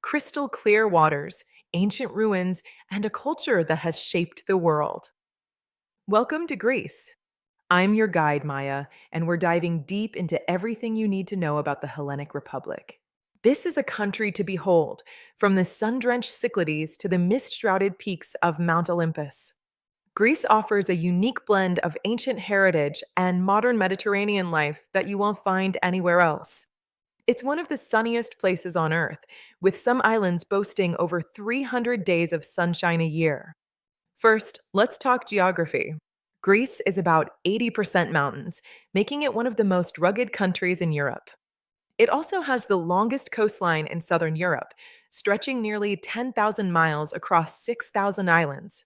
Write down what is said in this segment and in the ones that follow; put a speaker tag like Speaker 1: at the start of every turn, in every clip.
Speaker 1: crystal clear waters, ancient ruins, and a culture that has shaped the world. Welcome to Greece. I'm your guide, Maya, and we're diving deep into everything you need to know about the Hellenic Republic. This is a country to behold, from the sun drenched Cyclades to the mist shrouded peaks of Mount Olympus. Greece offers a unique blend of ancient heritage and modern Mediterranean life that you won't find anywhere else. It's one of the sunniest places on Earth, with some islands boasting over 300 days of sunshine a year. First, let's talk geography. Greece is about 80% mountains, making it one of the most rugged countries in Europe. It also has the longest coastline in southern Europe, stretching nearly 10,000 miles across 6,000 islands.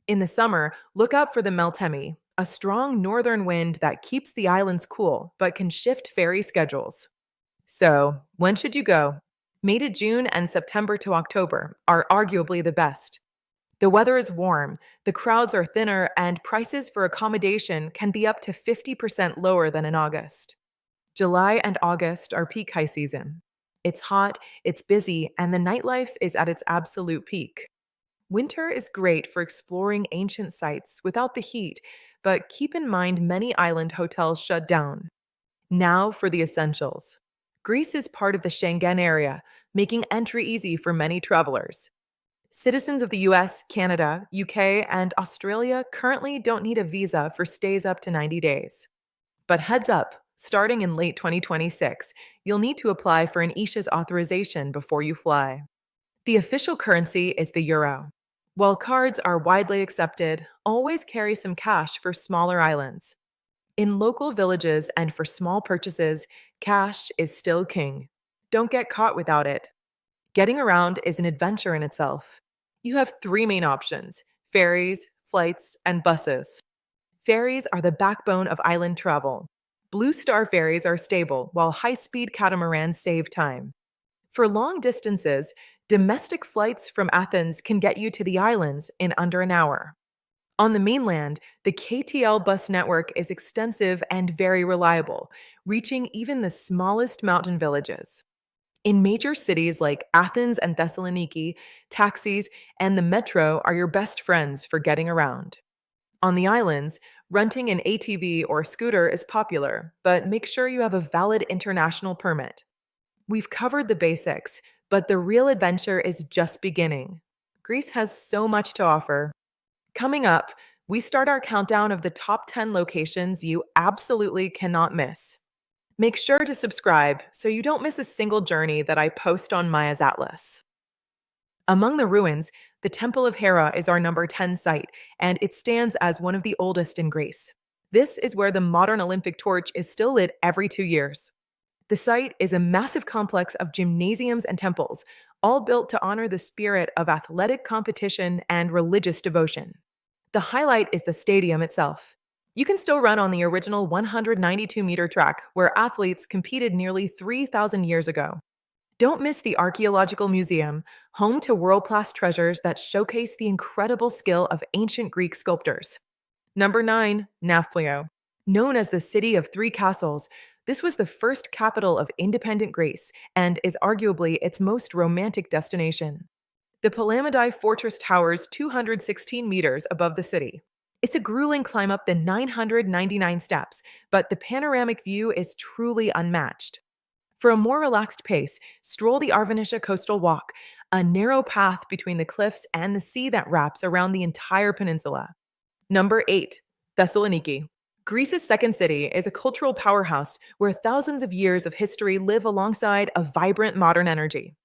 Speaker 1: In the summer, look out for the Meltemi, a strong northern wind that keeps the islands cool but can shift ferry schedules. So, when should you go? May to June and September to October are arguably the best. The weather is warm, the crowds are thinner, and prices for accommodation can be up to 50% lower than in August. July and August are peak high season. It's hot, it's busy, and the nightlife is at its absolute peak. Winter is great for exploring ancient sites without the heat, but keep in mind many island hotels shut down. Now for the essentials. Greece is part of the Schengen area, making entry easy for many travelers. Citizens of the US, Canada, UK, and Australia currently don't need a visa for stays up to 90 days. But heads up, starting in late 2026, you'll need to apply for an ESHA's authorization before you fly. The official currency is the euro. While cards are widely accepted, always carry some cash for smaller islands. In local villages and for small purchases, cash is still king. Don't get caught without it. Getting around is an adventure in itself. You have three main options: ferries, flights, and buses. Ferries are the backbone of island travel. Blue Star ferries are stable, while high speed catamarans save time. For long distances, domestic flights from Athens can get you to the islands in under an hour. On the mainland, the KTL bus network is extensive and very reliable, reaching even the smallest mountain villages. In major cities like Athens and Thessaloniki, taxis and the metro are your best friends for getting around. On the islands, renting an ATV or scooter is popular, but make sure you have a valid international permit. We've covered the basics, but the real adventure is just beginning. Greece has so much to offer. Coming up, we start our countdown of the top 10 locations you absolutely cannot miss. Make sure to subscribe so you don't miss a single journey that I post on Maya's Atlas. Among the ruins, the Temple of Hera is our number 10 site, and it stands as one of the oldest in Greece. This is where the modern Olympic torch is still lit every 2 years. The site is a massive complex of gymnasiums and temples, all built to honor the spirit of athletic competition and religious devotion. The highlight is the stadium itself. You can still run on the original 192-meter track where athletes competed nearly 3,000 years ago. Don't miss the Archaeological Museum, home to world-class treasures that showcase the incredible skill of ancient Greek sculptors. Number 9, Nafplio. Known as the City of Three Castles, this was the first capital of independent Greece and is arguably its most romantic destination. The Palamidai Fortress towers 216 meters above the city. It's a grueling climb up the 999 steps, but the panoramic view is truly unmatched. For a more relaxed pace, stroll the Arvanisha Coastal Walk, a narrow path between the cliffs and the sea that wraps around the entire peninsula. Number 8, Thessaloniki. Greece's second city is a cultural powerhouse where thousands of years of history live alongside a vibrant modern energy.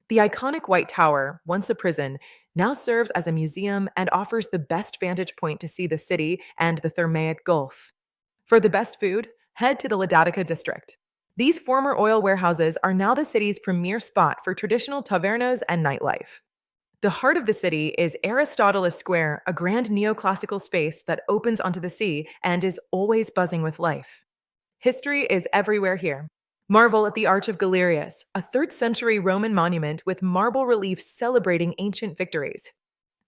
Speaker 1: The iconic White Tower, once a prison, now serves as a museum and offers the best vantage point to see the city and the Thermaic Gulf. For the best food, head to the Ladatica district. These former oil warehouses are now the city's premier spot for traditional tavernas and nightlife. The heart of the city is Aristoteles Square, a grand neoclassical space that opens onto the sea and is always buzzing with life. History is everywhere here. Marvel at the Arch of Galerius, a 3rd century Roman monument with marble reliefs celebrating ancient victories.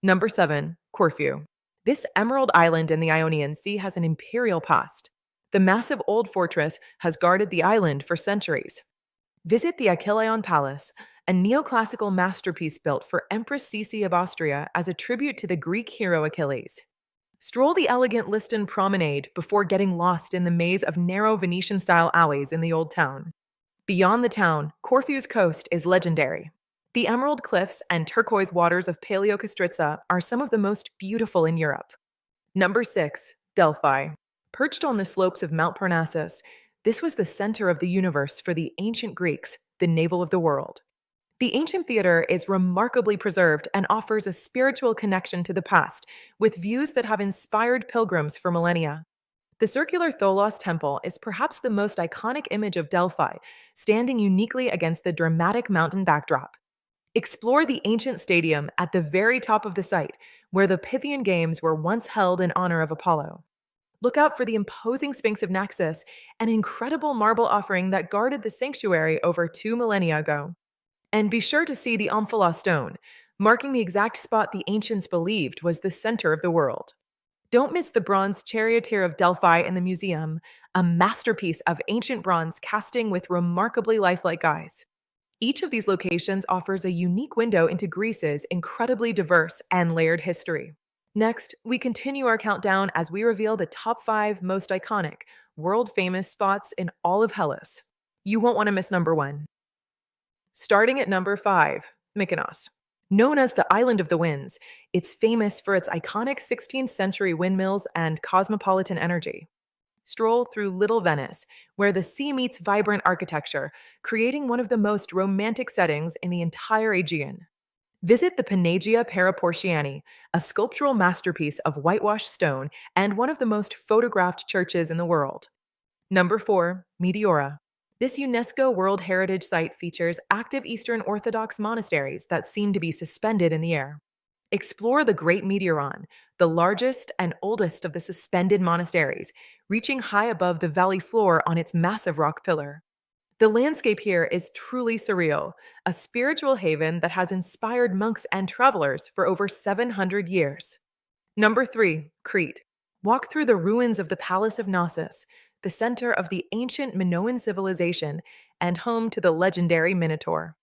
Speaker 1: Number 7, Corfu. This emerald island in the Ionian Sea has an imperial past. The massive old fortress has guarded the island for centuries. Visit the Achilleon Palace, a neoclassical masterpiece built for Empress Sisi of Austria as a tribute to the Greek hero Achilles. Stroll the elegant Liston promenade before getting lost in the maze of narrow Venetian-style alleys in the Old Town. Beyond the town, Corfu's coast is legendary. The emerald cliffs and turquoise waters of Paleokastritsa are some of the most beautiful in Europe. Number 6. Delphi. Perched on the slopes of Mount Parnassus, this was the center of the universe for the ancient Greeks, the navel of the world. The ancient theater is remarkably preserved and offers a spiritual connection to the past, with views that have inspired pilgrims for millennia. The circular Tholos temple is perhaps the most iconic image of Delphi, standing uniquely against the dramatic mountain backdrop. Explore the ancient stadium at the very top of the site, where the Pythian Games were once held in honor of Apollo. Look out for the imposing Sphinx of Naxos, an incredible marble offering that guarded the sanctuary over 2 millennia ago. And be sure to see the Omphalos stone, marking the exact spot the ancients believed was the center of the world. Don't miss the bronze charioteer of Delphi in the museum, a masterpiece of ancient bronze casting with remarkably lifelike eyes. Each of these locations offers a unique window into Greece's incredibly diverse and layered history. Next, we continue our countdown as we reveal the top 5 most iconic, world-famous spots in all of Hellas. You won't want to miss number 1. Starting at number 5, Mykonos. Known as the Island of the Winds, it's famous for its iconic 16th century windmills and cosmopolitan energy. Stroll through Little Venice, where the sea meets vibrant architecture, creating one of the most romantic settings in the entire Aegean. Visit the Panagia Paraportiani, a sculptural masterpiece of whitewashed stone and one of the most photographed churches in the world. Number 4, Meteora. This UNESCO World Heritage Site features active Eastern Orthodox monasteries that seem to be suspended in the air. Explore the Great Meteoron, the largest and oldest of the suspended monasteries, reaching high above the valley floor on its massive rock pillar. The landscape here is truly surreal, a spiritual haven that has inspired monks and travelers for over 700 years. Number 3, Crete. Walk through the ruins of the Palace of Knossos, the center of the ancient Minoan civilization and home to the legendary Minotaur.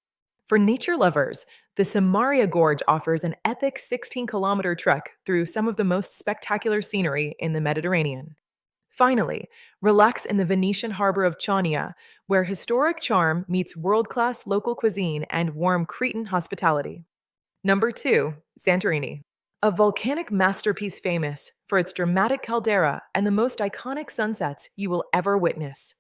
Speaker 1: For nature lovers, the Samaria Gorge offers an epic 16-kilometer trek through some of the most spectacular scenery in the Mediterranean. Finally, relax in the Venetian harbor of Chania, where historic charm meets world-class local cuisine and warm Cretan hospitality. Number 2, Santorini. A volcanic masterpiece famous for its dramatic caldera and the most iconic sunsets you will ever witness.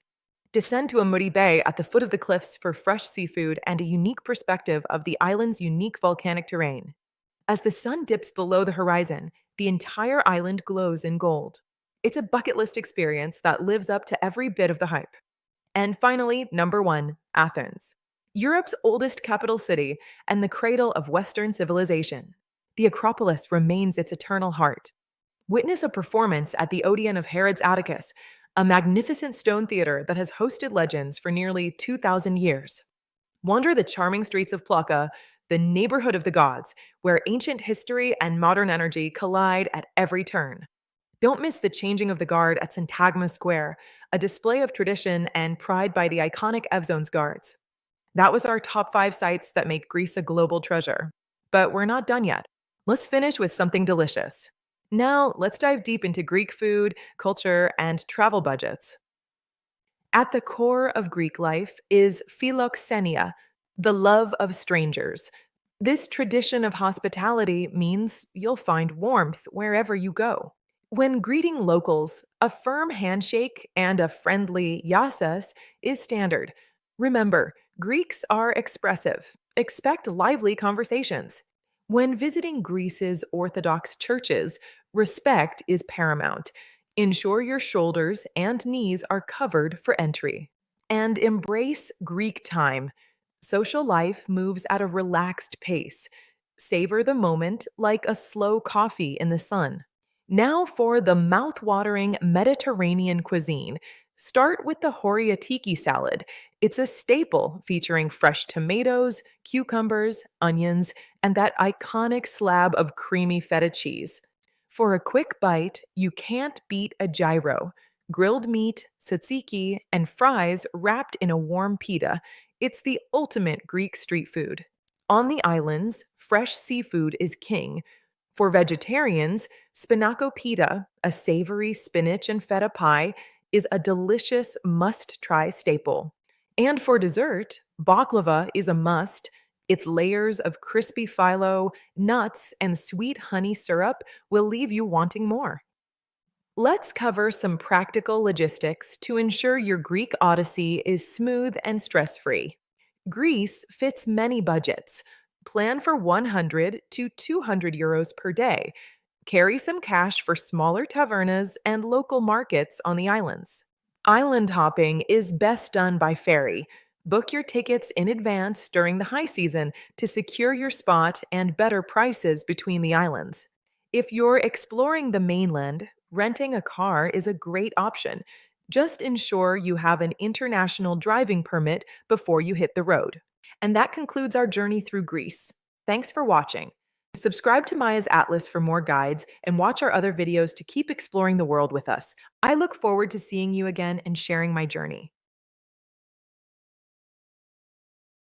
Speaker 1: Descend to a muddy bay at the foot of the cliffs for fresh seafood and a unique perspective of the island's unique volcanic terrain. As the sun dips below the horizon, the entire island glows in gold. It's a bucket list experience that lives up to every bit of the hype. And finally, number 1, Athens. Europe's oldest capital city and the cradle of Western civilization. The Acropolis remains its eternal heart. Witness a performance at the Odeon of Herod's Atticus, a magnificent stone theater that has hosted legends for nearly 2,000 years. Wander the charming streets of Plaka, the neighborhood of the gods, where ancient history and modern energy collide at every turn. Don't miss the changing of the guard at Syntagma Square, a display of tradition and pride by the iconic Evzones guards. That was our top 5 sites that make Greece a global treasure. But we're not done yet. Let's finish with something delicious. Now, let's dive deep into Greek food, culture, and travel budgets. At the core of Greek life is Philoxenia, the love of strangers. This tradition of hospitality means you'll find warmth wherever you go. When greeting locals, a firm handshake and a friendly yasses is standard. Remember, Greeks are expressive. Expect lively conversations. When visiting Greece's Orthodox churches, respect is paramount. Ensure your shoulders and knees are covered for entry. And embrace Greek time. Social life moves at a relaxed pace. Savor the moment like a slow coffee in the sun. Now for the mouth-watering Mediterranean cuisine. Start with the horiatiki salad. It's a staple featuring fresh tomatoes, cucumbers, onions, and that iconic slab of creamy feta cheese. For a quick bite, you can't beat a gyro. Grilled meat, tzatziki, and fries wrapped in a warm pita. It's the ultimate Greek street food. On the islands, fresh seafood is king. For vegetarians, spanakopita, a savory spinach and feta pie, is a delicious must try staple. And for dessert, baklava is a must. Its layers of crispy phyllo, nuts, and sweet honey syrup will leave you wanting more. Let's cover some practical logistics to ensure your Greek odyssey is smooth and stress free. Greece fits many budgets. Plan for 100 to 200 euros per day. Carry some cash for smaller tavernas and local markets on the islands. Island hopping is best done by ferry. Book your tickets in advance during the high season to secure your spot and better prices between the islands. If you're exploring the mainland, renting a car is a great option. Just ensure you have an international driving permit before you hit the road. And that concludes our journey through Greece. Thanks for watching. Subscribe to Maya's Atlas for more guides and watch our other videos to keep exploring the world with us. I look forward to seeing you again and sharing my journey.